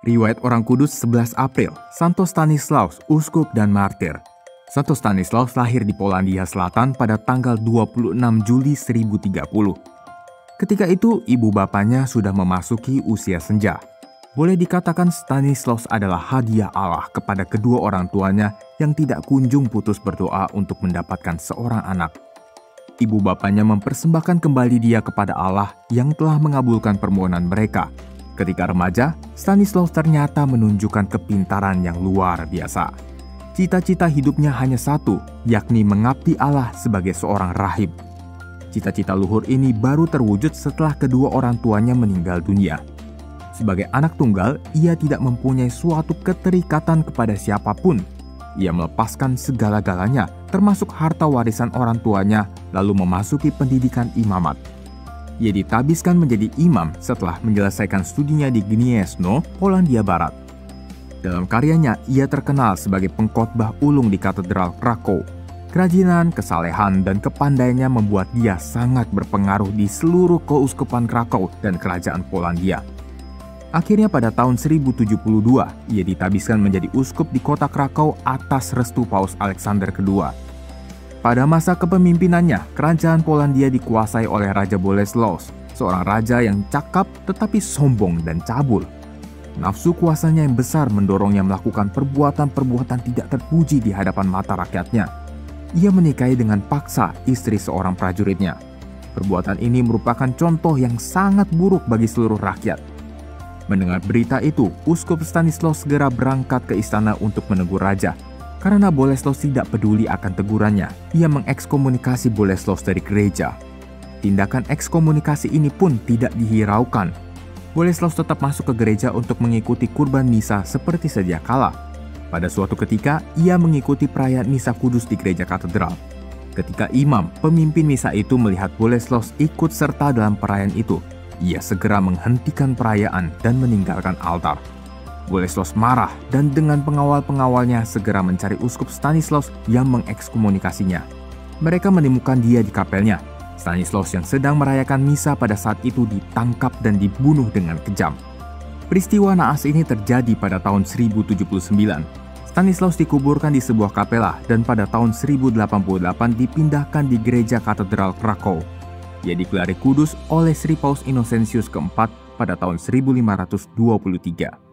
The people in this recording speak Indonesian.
Riwayat Orang Kudus 11 April, Santo Stanislaus, uskup dan martir. Santo Stanislaus lahir di Polandia Selatan pada tanggal 26 Juli 1030. Ketika itu, ibu bapanya sudah memasuki usia senja. Boleh dikatakan Stanislaus adalah hadiah Allah kepada kedua orang tuanya yang tidak kunjung putus berdoa untuk mendapatkan seorang anak. Ibu bapanya mempersembahkan kembali dia kepada Allah yang telah mengabulkan permohonan mereka. Ketika remaja, Stanislaus ternyata menunjukkan kepintaran yang luar biasa. Cita-cita hidupnya hanya satu, yakni mengabdi Allah sebagai seorang rahib. Cita-cita luhur ini baru terwujud setelah kedua orang tuanya meninggal dunia. Sebagai anak tunggal, ia tidak mempunyai suatu keterikatan kepada siapapun. Ia melepaskan segala-galanya, termasuk harta warisan orang tuanya, lalu memasuki pendidikan imamat. Ia ditabiskan menjadi imam setelah menyelesaikan studinya di Gniezno, Polandia Barat. Dalam karyanya, ia terkenal sebagai pengkhotbah ulung di Katedral Krakow. Kerajinan, kesalehan, dan kepandaiannya membuat dia sangat berpengaruh di seluruh keuskupan Krakow dan kerajaan Polandia. Akhirnya pada tahun 1072, ia ditabiskan menjadi uskup di kota Krakow atas restu Paus Alexander II. Pada masa kepemimpinannya, kerajaan Polandia dikuasai oleh Raja Boleslaus, seorang raja yang cakap tetapi sombong dan cabul. Nafsu kuasanya yang besar mendorongnya melakukan perbuatan-perbuatan tidak terpuji di hadapan mata rakyatnya. Ia menikahi dengan paksa istri seorang prajuritnya. Perbuatan ini merupakan contoh yang sangat buruk bagi seluruh rakyat. Mendengar berita itu, Uskup Stanislaus segera berangkat ke istana untuk menegur raja. Karena Boleslaus tidak peduli akan tegurannya, ia mengekskomunikasi Boleslaus dari gereja. Tindakan ekskomunikasi ini pun tidak dihiraukan. Boleslaus tetap masuk ke gereja untuk mengikuti kurban misa seperti sedia kala. Pada suatu ketika, ia mengikuti perayaan misa kudus di gereja katedral. Ketika imam, pemimpin misa itu melihat Boleslaus ikut serta dalam perayaan itu, ia segera menghentikan perayaan dan meninggalkan altar. Boleslaus marah dan dengan pengawal-pengawalnya segera mencari uskup Stanislaus yang mengekskomunikasinya. Mereka menemukan dia di kapelnya. Stanislaus yang sedang merayakan misa pada saat itu ditangkap dan dibunuh dengan kejam. Peristiwa naas ini terjadi pada tahun 1079. Stanislaus dikuburkan di sebuah kapela dan pada tahun 1088 dipindahkan di gereja katedral Krakow. Ia digelari kudus oleh Sri Paus Innocentius keempat pada tahun 1523.